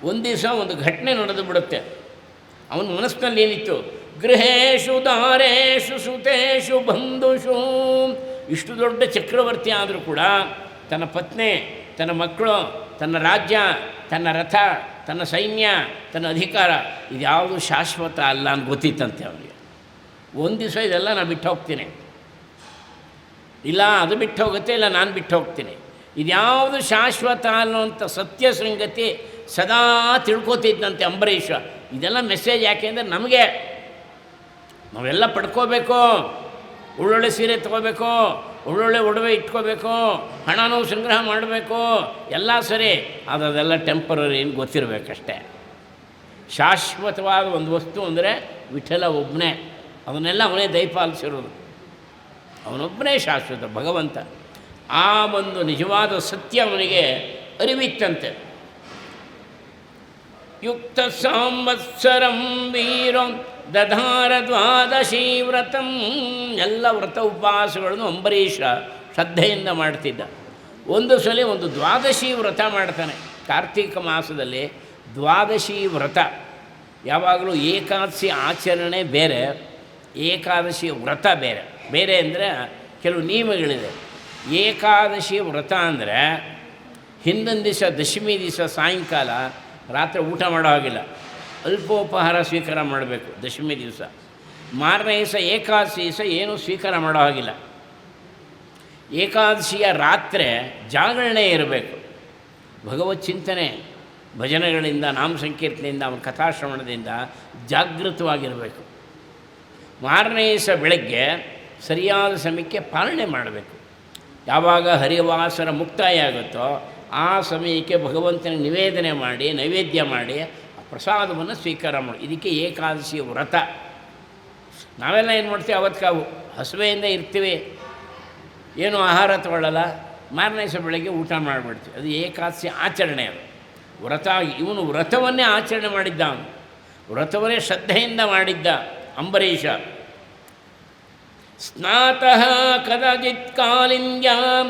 ಒಂದು ದಿವಸ ಒಂದು ಘಟನೆ ನಡೆದು ಬಿಡುತ್ತೆ. ಅವನ ಮನಸ್ಸಿನಲ್ಲಿ ಏನಿತ್ತು, ಗೃಹೇಶು ದಾರೇಶು ಸುತೇಶು ಬಂಧುಷು, ಇಷ್ಟು ದೊಡ್ಡ ಚಕ್ರವರ್ತಿ ಆದರೂ ಕೂಡ ತನ್ನ ಪತ್ನಿ, ತನ್ನ ಮಕ್ಕಳು, ತನ್ನ ರಾಜ್ಯ, ತನ್ನ ರಥ, ತನ್ನ ಸೈನ್ಯ, ತನ್ನ ಅಧಿಕಾರ ಇದ್ಯಾವುದು ಶಾಶ್ವತ ಅಲ್ಲ ಅಂತ ಗೊತ್ತಿತ್ತಂತೆ ಅವನಿಗೆ. ಒಂದು ದಿವಸ ಇದೆಲ್ಲ ನಾನು ಬಿಟ್ಟು ಹೋಗ್ತೀನಿ, ಇಲ್ಲ ಅದು ಬಿಟ್ಟು ಹೋಗುತ್ತೆ, ಇಲ್ಲ ನಾನು ಬಿಟ್ಟು ಹೋಗ್ತೀನಿ, ಇದ್ಯಾವುದು ಶಾಶ್ವತ ಅನ್ನೋಂಥ ಸತ್ಯ ಸಂಗತಿ ಸದಾ ತಿಳ್ಕೊತಿದ್ದಂತೆ ಅಂಬರೀಷ. ಇದೆಲ್ಲ ಮೆಸೇಜ್ ಯಾಕೆ ಅಂದರೆ ನಮಗೆ ನಾವೆಲ್ಲ ಪಡ್ಕೋಬೇಕು, ಒಳ್ಳೊಳ್ಳೆ ಸೀರೆ ತೊಗೋಬೇಕು, ಒಳ್ಳೊಳ್ಳೆ ಒಡವೆ ಇಟ್ಕೋಬೇಕು, ಹಣನೂ ಸಂಗ್ರಹ ಮಾಡಬೇಕು, ಎಲ್ಲ ಸರಿ, ಅದೆಲ್ಲ ಟೆಂಪರರಿ ಏನು ಗೊತ್ತಿರಬೇಕಷ್ಟೆ. ಶಾಶ್ವತವಾದ ಒಂದು ವಸ್ತು ಅಂದರೆ ವಿಠಲ ಒಬ್ಬನೇ, ಅವನ್ನೆಲ್ಲ ಅವನೇ ದಯಪಾಲಿಸಿರೋದು, ಅವನೊಬ್ಬನೇ ಶಾಶ್ವತ ಭಗವಂತ. ಆ ಒಂದು ನಿಜವಾದ ಸತ್ಯ ಅವನಿಗೆ ಅರಿವಿತ್ತಂತೆ. ಯುಕ್ತ ಸಂವತ್ಸರಂ ವೀರಂ ದಧಾರ ದ್ವಾದಶಿ ವ್ರತಂ, ಎಲ್ಲ ವ್ರತ ಉಪವಾಸಗಳನ್ನು ಅಂಬರೀಷ ಶ್ರದ್ಧೆಯಿಂದ ಮಾಡ್ತಿದ್ದ. ಒಂದು ಸಲ ಒಂದು ದ್ವಾದಶಿ ವ್ರತ ಮಾಡ್ತಾನೆ. ಕಾರ್ತೀಕ ಮಾಸದಲ್ಲಿ ದ್ವಾದಶಿ ವ್ರತ, ಯಾವಾಗಲೂ ಏಕಾದಶಿ ಆಚರಣೆ ಬೇರೆ, ಏಕಾದಶಿ ವ್ರತ ಬೇರೆ. ಬೇರೆ ಅಂದರೆ ಕೆಲವು ನಿಯಮಗಳಿದೆ. ಏಕಾದಶಿ ವ್ರತ ಅಂದರೆ ಹಿಂದಿನ ದಿವಸ ದಶಮಿ ದಿವಸ ಸಾಯಂಕಾಲ ರಾತ್ರಿ ಊಟ ಮಾಡೋ ಹಾಗಿಲ್ಲ, ಅಲ್ಪೋಪಹಾರ ಸ್ವೀಕಾರ ಮಾಡಬೇಕು ದಶಮಿ ದಿವಸ. ಮಾರನೇ ದಿವಸ ಏಕಾದಶಿ ದಿವಸ ಏನೂ ಸ್ವೀಕಾರ ಮಾಡೋ ಹಾಗಿಲ್ಲ. ಏಕಾದಶಿಯ ರಾತ್ರಿ ಜಾಗರಣೆ ಇರಬೇಕು, ಭಗವತ್ ಚಿಂತನೆ, ಭಜನೆಗಳಿಂದ, ನಾಮ ಸಂಕೀರ್ತನೆಯಿಂದ, ಅವನ ಕಥಾಶ್ರವಣದಿಂದ ಜಾಗೃತವಾಗಿರಬೇಕು. ಮಾರನೇ ದಿವಸ ಬೆಳಗ್ಗೆ ಸರಿಯಾದ ಸಮಯಕ್ಕೆ ಪಾಲನೆ ಮಾಡಬೇಕು. ಯಾವಾಗ ಹರಿವಾಸರ ಮುಕ್ತಾಯ ಆಗುತ್ತೋ ಆ ಸಮಯಕ್ಕೆ ಭಗವಂತನಿಗೆ ನಿವೇದನೆ ಮಾಡಿ, ನೈವೇದ್ಯ ಮಾಡಿ ಪ್ರಸಾದವನ್ನು ಸ್ವೀಕಾರ ಮಾಡಿ. ಇದಕ್ಕೆ ಏಕಾದಶಿ ವ್ರತ. ನಾವೆಲ್ಲ ಏನು ಮಾಡ್ತೀವಿ, ಅವತ್ತು ಹಸುವೆಯಿಂದ ಇರ್ತೀವಿ, ಏನು ಆಹಾರ ತಗೊಳ್ಳಲ್ಲ, ಮಾರನೇ ದಿವಸ ಬೆಳಗ್ಗೆ ಊಟ ಮಾಡಿಬಿಡ್ತೀವಿ. ಅದು ಏಕಾದಶಿ ಆಚರಣೆ. ಅದು ವ್ರತ. ಇವನು ವ್ರತವನ್ನೇ ಆಚರಣೆ ಮಾಡಿದ್ದ, ಅವನು ವ್ರತವನ್ನೇ ಶ್ರದ್ಧೆಯಿಂದ ಮಾಡಿದ್ದ ಅಂಬರೀಷ. ಸ್ನಾತಃ ಕದಾಚಿತ್ ಕಾಲಿಂದ್ಯಾಂ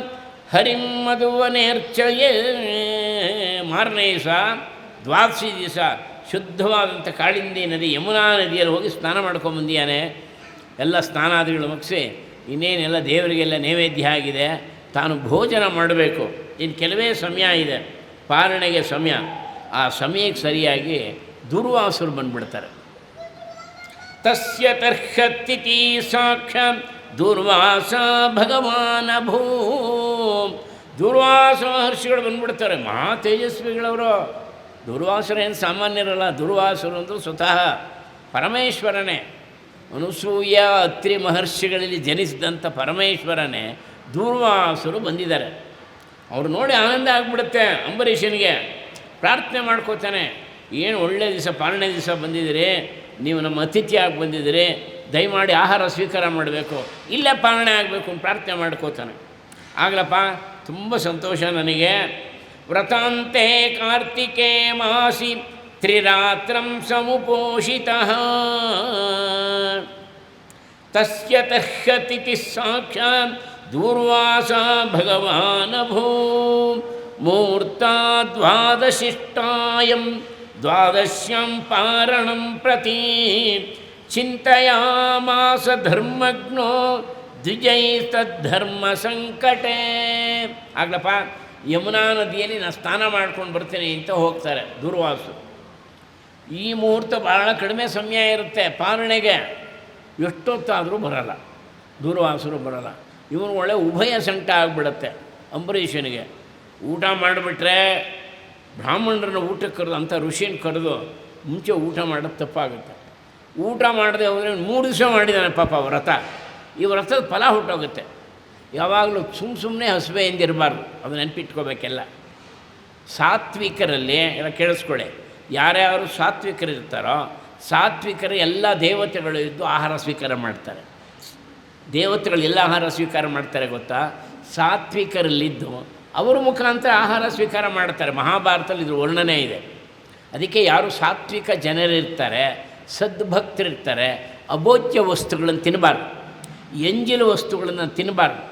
ಹರಿಂ ಮಧುವನೇರ್ಚಯೇ, ಮಾರನೇ ದಿವಸ ದ್ವಾದಶಿ ದಿವಸ ಶುದ್ಧವಾದಂಥ ಕಾಳಿಂದಿ ನದಿ, ಯಮುನಾ ನದಿಯಲ್ಲಿ ಹೋಗಿ ಸ್ನಾನ ಮಾಡ್ಕೊಂಬಂದಿಯಾನೆ. ಎಲ್ಲ ಸ್ನಾನಾದಿಗಳು ಮುಗಿಸಿ ಇನ್ನೇನೆಲ್ಲ ದೇವರಿಗೆಲ್ಲ ನೈವೇದ್ಯ ಆಗಿದೆ, ತಾನು ಭೋಜನ ಮಾಡಬೇಕು. ಇನ್ನು ಕೆಲವೇ ಸಮಯ ಇದೆ ಪಾಲನೆಗೆ ಸಮಯ. ಆ ಸಮಯಕ್ಕೆ ಸರಿಯಾಗಿ ದುರ್ವಾಸರು ಬಂದುಬಿಡ್ತಾರೆ. ತಸ್ಯ ತರ್ಹತ್ತಿತಿ ಸಾಕ್ಷಾತ್ ದುರ್ವಾಸ ಭಗವಾನ ಭೂ, ದುರ್ವಾಸ ಮಹರ್ಷಿಗಳು ಬಂದುಬಿಡ್ತಾರೆ. ಮಹಾ ತೇಜಸ್ವಿಗಳವರು. ದುರ್ವಾಸರೇನು ಸಾಮಾನ್ಯರಲ್ಲ, ದುರ್ವಾಸರು ಅಂದರೂ ಸ್ವತಃ ಪರಮೇಶ್ವರನೇ. ಅನುಸೂಯ ಅತ್ರಿ ಮಹರ್ಷಿಗಳಲ್ಲಿ ಜನಿಸಿದಂಥ ಪರಮೇಶ್ವರನೇ ದುರ್ವಾಸರು ಬಂದಿದ್ದಾರೆ. ಅವರು ನೋಡಿ ಆನಂದ ಆಗಿಬಿಡುತ್ತೆ ಅಂಬರೀಷನಿಗೆ. ಪ್ರಾರ್ಥನೆ ಮಾಡ್ಕೋತಾನೆ, ಏನು ಒಳ್ಳೆಯ ದಿವಸ, ಪಾಲನೆ ದಿವಸ ಬಂದಿದ್ದೀರಿ, ನೀವು ನಮ್ಮ ಅತಿಥಿಯಾಗಿ ಬಂದಿದ್ದೀರಿ, ದಯಮಾಡಿ ಆಹಾರ ಸ್ವೀಕಾರ ಮಾಡಬೇಕು, ಇಲ್ಲೇ ಪಾಲನೆ ಆಗಬೇಕು ಅಂತ ಪ್ರಾರ್ಥನೆ ಮಾಡ್ಕೋತಾನೆ. ಆಗಲಪ್ಪ, ತುಂಬ ಸಂತೋಷ ನನಗೆ. ವ್ರತಾಂತೆ ಕಾರ್ತಿಕೇ ಮಾಸಿ ತ್ರಿರಾತ್ರಂ ಸಮುಪೋಷಿತಃ ತಸ್ಯ ತರ್ಹತಿತಿ ಸಾಕ್ಷಾತ್ ದುರ್ವಾಸ ಭಗವಾನ್ ಭೂ ಮೂರ್ತಾ ದ್ವಾದಶಿಷ್ಟಾಯಂ ದ್ವಾದಶ್ಯಾಂ ಪಾರಣಂ ಪ್ರತಿ ಚಿಂತಯಾಮಾಸ ಧರ್ಮಜ್ಞೋ ದ್ವಿಜೈಸ್ತದ್ಧರ್ಮ ಸಂಕಟೇ. ಆಗ್ಲಪ್ಪ, ಯಮುನಾ ನದಿಯಲ್ಲಿ ನಾನು ಸ್ನಾನ ಮಾಡ್ಕೊಂಡು ಬರ್ತೀನಿ ಅಂತ ಹೋಗ್ತಾರೆ ದುರ್ವಾಸರು. ಈ ಮುಹೂರ್ತ ಭಾಳ ಕಡಿಮೆ ಸಮಯ ಇರುತ್ತೆ ಪಾಲನೆಗೆ, ಎಷ್ಟೊತ್ತಾದರೂ ಬರಲ್ಲ, ದುರ್ವಾಸರು ಬರಲ್ಲ. ಇವನು ಒಳ್ಳೆ ಉಭಯ ಸಂಕಟ ಆಗಿಬಿಡುತ್ತೆ ಅಂಬರೀಷನಿಗೆ. ಊಟ ಮಾಡಿಬಿಟ್ರೆ ಬ್ರಾಹ್ಮಣರನ್ನ ಊಟಕ್ಕೆ ಕರೆದು, ಅಂಥ ಋಷಿನ ಕರೆದು ಮುಂಚೆ ಊಟ ಮಾಡೋದು ತಪ್ಪಾಗುತ್ತೆ. ಊಟ ಮಾಡದೆ ಹೋದರೆ 3 ದಿವಸ ಮಾಡಿದ್ದಾನೆ ಪಾಪ ವ್ರತ. ಈ ವ್ರತದ ಫಲ ಹೊಟ್ಟೋಗುತ್ತೆ. ಯಾವಾಗಲೂ ಸುಮ್ಮನೆ ಹಸುವೆಯಿಂದಿರಬಾರ್ದು, ಅದು ನೆನಪಿಟ್ಕೋಬೇಕೆಲ್ಲ. ಸಾತ್ವಿಕರಲ್ಲಿ ಎಲ್ಲ ಕೇಳಿಸ್ಕೊಳ್ಳಿ, ಯಾರ್ಯಾರು ಸಾತ್ವಿಕರಿರ್ತಾರೋ ಸಾತ್ವಿಕರು ಎಲ್ಲ ದೇವತೆಗಳು ಇದ್ದು ಆಹಾರ ಸ್ವೀಕಾರ ಮಾಡ್ತಾರೆ. ದೇವತೆಗಳು ಎಲ್ಲ ಆಹಾರ ಸ್ವೀಕಾರ ಮಾಡ್ತಾರೆ ಗೊತ್ತಾ? ಸಾತ್ವಿಕರಲ್ಲಿದ್ದು ಅವರ ಮುಖಾಂತರ ಆಹಾರ ಸ್ವೀಕಾರ ಮಾಡ್ತಾರೆ. ಮಹಾಭಾರತದಲ್ಲಿ ಇದ್ರ ವರ್ಣನೆ ಇದೆ. ಅದಕ್ಕೆ ಯಾರು ಸಾತ್ವಿಕ ಜನರಿರ್ತಾರೆ, ಸದ್ಭಕ್ತರಿರ್ತಾರೆ, ಅಭೋಜ್ಯ ವಸ್ತುಗಳನ್ನು ತಿನ್ನಬಾರ್ದು, ಎಂಜಿಲು ವಸ್ತುಗಳನ್ನು ತಿನ್ನಬಾರ್ದು.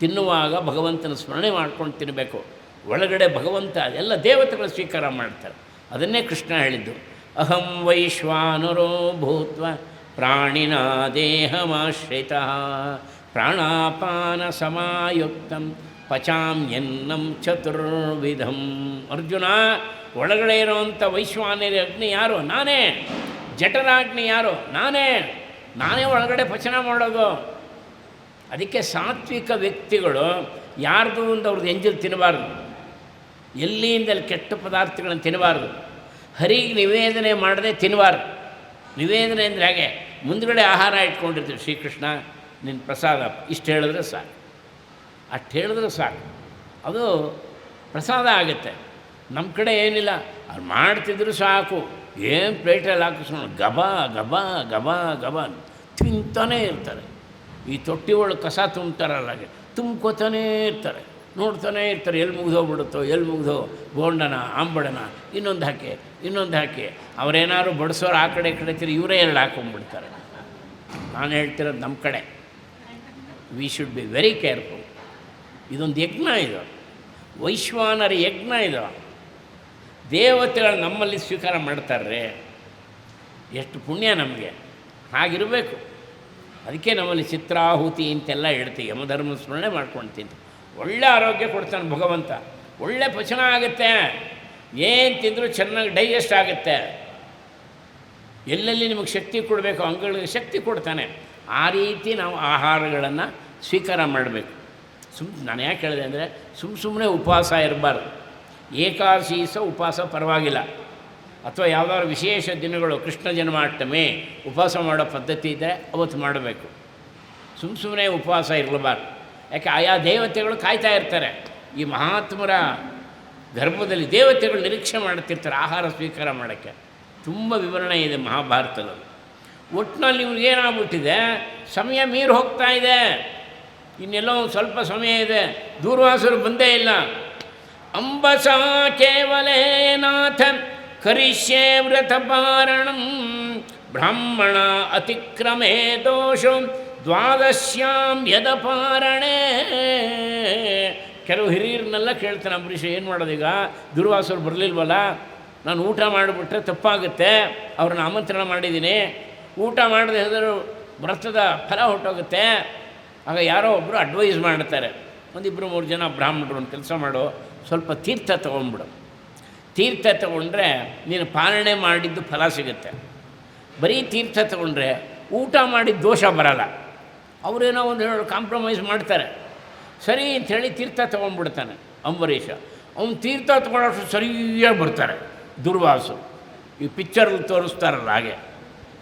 ತಿನ್ನುವಾಗ ಭಗವಂತನ ಸ್ಮರಣೆ ಮಾಡ್ಕೊಂಡು ತಿನ್ನಬೇಕು. ಒಳಗಡೆ ಭಗವಂತ ಎಲ್ಲ ದೇವತೆಗಳು ಸ್ವೀಕಾರ ಮಾಡ್ತಾರೆ. ಅದನ್ನೇ ಕೃಷ್ಣ ಹೇಳಿದ್ದು. ಅಹಂ ವೈಶ್ವಾನರೋ ಭೂತ್ವ ಪ್ರಾಣಿನ ದೇಹಮಾಶ್ರಿತಃ ಪ್ರಾಣಾಪಾನ ಸಮಾಯುಕ್ತಂ ಪಚಾಮ್ಯನ್ನಂ ಚತುರ್ವಿಧಂ. ಅರ್ಜುನ, ಒಳಗಡೆ ಇರೋವಂಥ ವೈಶ್ವಾನರ ಅಗ್ನಿ ಯಾರು? ನಾನೇ. ಜಠರಾಗ್ನಿ ಯಾರು? ನಾನೇ ಒಳಗಡೆ ಪಚನ ಮಾಡೋದು. ಅದಕ್ಕೆ ಸಾತ್ವಿಕ ವ್ಯಕ್ತಿಗಳು ಯಾರ್ದು ಒಂದು ಅವ್ರದ್ದು ಎಂಜಲು ತಿನ್ನಬಾರ್ದು, ಎಲ್ಲಿಂದಲ್ಲಿ ಕೆಟ್ಟ ಪದಾರ್ಥಗಳನ್ನು ತಿನ್ನಬಾರ್ದು, ಹರಿಗೆ ನಿವೇದನೆ ಮಾಡದೆ ತಿನ್ನಬಾರ್ದು. ನಿವೇದನೆ ಅಂದರೆ ಹಾಗೆ ಮುಂದುಗಡೆ ಆಹಾರ ಇಟ್ಕೊಂಡಿರ್ತೀವಿ, ಶ್ರೀಕೃಷ್ಣ ನಿನ್ನ ಪ್ರಸಾದ ಇಷ್ಟು ಹೇಳಿದ್ರೆ ಸಾಕು, ಅಷ್ಟು ಹೇಳಿದ್ರೆ ಸಾಕು, ಅದು ಪ್ರಸಾದ ಆಗುತ್ತೆ. ನಮ್ಮ ಕಡೆ ಏನಿಲ್ಲ, ಅವ್ರು ಮಾಡ್ತಿದ್ರು ಸಾಕು, ಏನು ಪ್ಲೇಟಲ್ಲಿ ಹಾಕಿಸ್ಕೊಂಡು ಗಬಾ ಗಬಾ ಗಬಾ ಗಬಾ ತಿಂತಾನೇ ಇರ್ತಾರೆ. ಈ ತೊಟ್ಟಿ ಒಳಗೆ ಕಸ ತುಂಬ್ತಾರಲ್ಲ ಹಾಗೆ ತುಂಬ್ಕೋತಾನೇ ಇರ್ತಾರೆ, ನೋಡ್ತಾನೇ ಇರ್ತಾರೆ. ಎಲ್ಲಿ ಮುಗಿದೋಗ್ಬಿಡುತ್ತೋ, ಎಲ್ಲಿ ಮುಗಿದೋ, ಬೋಂಡನ ಆಂಬಡನ ಇನ್ನೊಂದು ಹಾಕಿ ಅವರೇನಾದ್ರು ಬಡಿಸೋರು ಆ ಕಡೆ ತಿರು ಇವರೇ ಎರಡು ಹಾಕೊಂಡ್ಬಿಡ್ತಾರೆ. ನಾನು ಹೇಳ್ತಿರೋದು ನಮ್ಮ ಕಡೆ we should be very careful. ಇದೊಂದು ಯಜ್ಞ, ಇದು ವೈಶ್ವಾನರ ಯಜ್ಞ. ಇದು ದೇವತೆಗಳು ನಮ್ಮಲ್ಲಿ ಸ್ವೀಕಾರ ಮಾಡ್ತಾರೆ, ಎಷ್ಟು ಪುಣ್ಯ ನಮಗೆ. ಹಾಗಿರಬೇಕು. ಅದಕ್ಕೆ ನಮ್ಮಲ್ಲಿ ಚಿತ್ರಾಹುತಿ ಅಂತೆಲ್ಲ ಹೇಳ್ತೀವಿ, ಯಮಧರ್ಮ ಸ್ಮರಣೆ ಮಾಡ್ಕೊಳ್ತೀನಿ. ಒಳ್ಳೆ ಆರೋಗ್ಯ ಕೊಡ್ತಾನೆ ಭಗವಂತ, ಒಳ್ಳೆ ಪಚನ ಆಗುತ್ತೆ, ಏನು ತಿಂದರೂ ಚೆನ್ನಾಗಿ ಡೈಜೆಸ್ಟ್ ಆಗುತ್ತೆ. ಎಲ್ಲೆಲ್ಲಿ ನಿಮಗೆ ಶಕ್ತಿ ಕೊಡಬೇಕು ಅಂಗಗಳಿಗೆ ಶಕ್ತಿ ಕೊಡ್ತಾನೆ. ಆ ರೀತಿ ನಾವು ಆಹಾರಗಳನ್ನು ಸ್ವೀಕಾರ ಮಾಡಬೇಕು. ನಾನು ಯಾಕೆ ಹೇಳಿದೆ ಅಂದರೆ ಸುಮ್ಮನೆ ಉಪವಾಸ ಇರಬಾರ್ದು. ಏಕಾದಶಿ ಸಹ ಉಪವಾಸ ಪರವಾಗಿಲ್ಲ, ಅಥವಾ ಯಾವುದಾದ್ರು ವಿಶೇಷ ದಿನಗಳು, ಕೃಷ್ಣ ಜನ್ಮಾಷ್ಟಮಿ ಉಪವಾಸ ಮಾಡೋ ಪದ್ಧತಿ ಇದ್ದರೆ ಅವತ್ತು ಮಾಡಬೇಕು. ಸುಮ್ಮನೆ ಉಪವಾಸ ಇರಬಾರ್ದು. ಯಾಕೆ ಆಯಾ ದೇವತೆಗಳು ಕಾಯ್ತಾ ಇರ್ತಾರೆ. ಈ ಮಹಾತ್ಮರ ಗರ್ಭದಲ್ಲಿ ದೇವತೆಗಳು ನಿರೀಕ್ಷೆ ಮಾಡುತ್ತಿರ್ತಾರೆ ಆಹಾರ ಸ್ವೀಕಾರ ಮಾಡೋಕ್ಕೆ. ತುಂಬ ವಿವರಣೆ ಇದೆ ಮಹಾಭಾರತದಲ್ಲಿ. ಒಟ್ಟಿನಲ್ಲಿ ಇವ್ರಿಗೇನಾಗ್ಬಿಟ್ಟಿದೆ, ಸಮಯ ಮೀರಿ ಹೋಗ್ತಾ ಇದೆ, ಇನ್ನೆಲ್ಲೋ ಒಂದು ಸ್ವಲ್ಪ ಸಮಯ ಇದೆ. ದೂರ್ವಾಸರು ಬಂದೇ ಇಲ್ಲ. ಅಂಬಸ ಕೇವಲೇನಾಥ ಕರಿಷ್ಯೇ ವ್ರತಪಾರಣಂ ಬ್ರಾಹ್ಮಣ ಅತಿಕ್ರಮೇ ದೋಷೋ ದ್ವಾದಶ್ಯಾಂ ಯದಪಾರಣೆ. ಕೆಲವು ಹಿರಿಯರನ್ನೆಲ್ಲ ಕೇಳ್ತಾನೆ ಅಂಬರೀಷ, ಏನು ಮಾಡೋದೀಗ, ದುರ್ವಾಸರು ಬರಲಿಲ್ವಲ್ಲ, ನಾನು ಊಟ ಮಾಡಿಬಿಟ್ರೆ ತಪ್ಪಾಗುತ್ತೆ, ಅವ್ರನ್ನ ಆಮಂತ್ರಣ ಮಾಡಿದ್ದೀನಿ, ಊಟ ಮಾಡದೆ ಹೋದರೂ ವ್ರತದ ಫಲ ಹೊಟ್ಟೋಗುತ್ತೆ. ಆಗ ಯಾರೋ ಒಬ್ಬರು ಅಡ್ವೈಸ್ ಮಾಡ್ತಾರೆ, ಒಂದಿಬ್ಬರು ಮೂರು ಜನ ಬ್ರಾಹ್ಮಣರು ಒಂದು ಕೆಲಸ ಮಾಡು, ಸ್ವಲ್ಪ ತೀರ್ಥ ತೊಗೊಂಡ್ಬಿಡು. ತೀರ್ಥ ತೊಗೊಂಡ್ರೆ ನೀನು ಪಾಲನೆ ಮಾಡಿದ್ದು ಫಲ ಸಿಗುತ್ತೆ. ಬರೀ ತೀರ್ಥ ತೊಗೊಂಡ್ರೆ ಊಟ ಮಾಡಿದ ದೋಷ ಬರಲ್ಲ. ಅವರೇನೋ ಒಂದು ಹೇಳೋ ಕಾಂಪ್ರಮೈಸ್ ಮಾಡ್ತಾರೆ. ಸರಿ ಅಂಥೇಳಿ ತೀರ್ಥ ತೊಗೊಂಡ್ಬಿಡ್ತಾನೆ ಅಂಬರೀಷ. ಅವನು ತೀರ್ಥ ತೊಗೊಳ್ಳೋಷ್ಟು ಸರಿಯಾಗಿ ಬರ್ತಾರೆ ದುರ್ವಾಸು. ಈ ಪಿಕ್ಚರಲ್ಲಿ ತೋರಿಸ್ತಾರಲ್ಲ ಹಾಗೆ.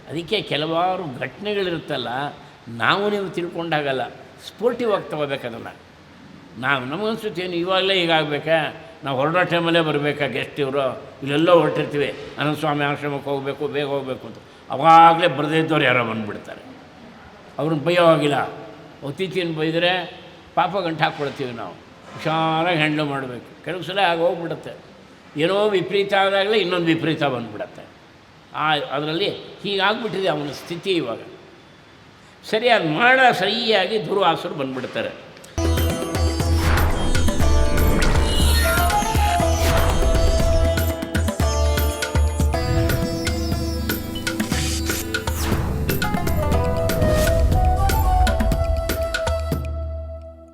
ಅದಕ್ಕೆ ಕೆಲವಾರು ಘಟನೆಗಳಿರುತ್ತಲ್ಲ, ನಾವು ನೀವು ತಿಳ್ಕೊಂಡಾಗಲ್ಲ, ಸ್ಪೋರ್ಟಿವ್ ಆಗಿ ತೊಗೋಬೇಕು ಅದನ್ನು. ನಮಗನ್ಸುತ್ತೆ ಏನು ಇವಾಗಲೇ ಹೀಗಾಗಬೇಕಾ, ನಾವು ಹೊರಡೋ ಟೈಮಲ್ಲೇ ಬರಬೇಕಾ, ಗೆಸ್ಟ್ ಇವರು ಇಲ್ಲೆಲ್ಲೋ ಹೊರಟಿರ್ತೀವಿ, ಅನಂತ ಸ್ವಾಮಿ ಆಶ್ರಮಕ್ಕೆ ಹೋಗಬೇಕು, ಬೇಗ ಹೋಗಬೇಕು ಅಂತ. ಅವಾಗಲೇ ಬರದೇ ಇದ್ದವ್ರು ಯಾರೋ ಬಂದುಬಿಡ್ತಾರೆ. ಅವ್ರನ್ನ ಬೈಯೋ ಹೋಗಿಲ್ಲ, ಅತಿಥಿಯನ್ನು ಬೈದರೆ ಪಾಪ ಗಂಟು ಹಾಕ್ಕೊಳ್ತೀವಿ ನಾವು. ಹುಷಾರಾಗಿ ಹ್ಯಾಂಡ್ಲ್ ಮಾಡಬೇಕು. ಕೆಲವು ಸಲ ಆಗ ಹೋಗ್ಬಿಡುತ್ತೆ, ಏನೋ ವಿಪರೀತ ಆದಾಗಲೇ ಇನ್ನೊಂದು ವಿಪರೀತ ಬಂದುಬಿಡತ್ತೆ. ಅದರಲ್ಲಿ ಹೀಗಾಗ್ಬಿಟ್ಟಿದೆ ಅವನ ಸ್ಥಿತಿ ಇವಾಗ. ಸರಿ, ಅದು ಸರಿಯಾಗಿ ದುರ್ವಾಸರು ಬಂದುಬಿಡ್ತಾರೆ.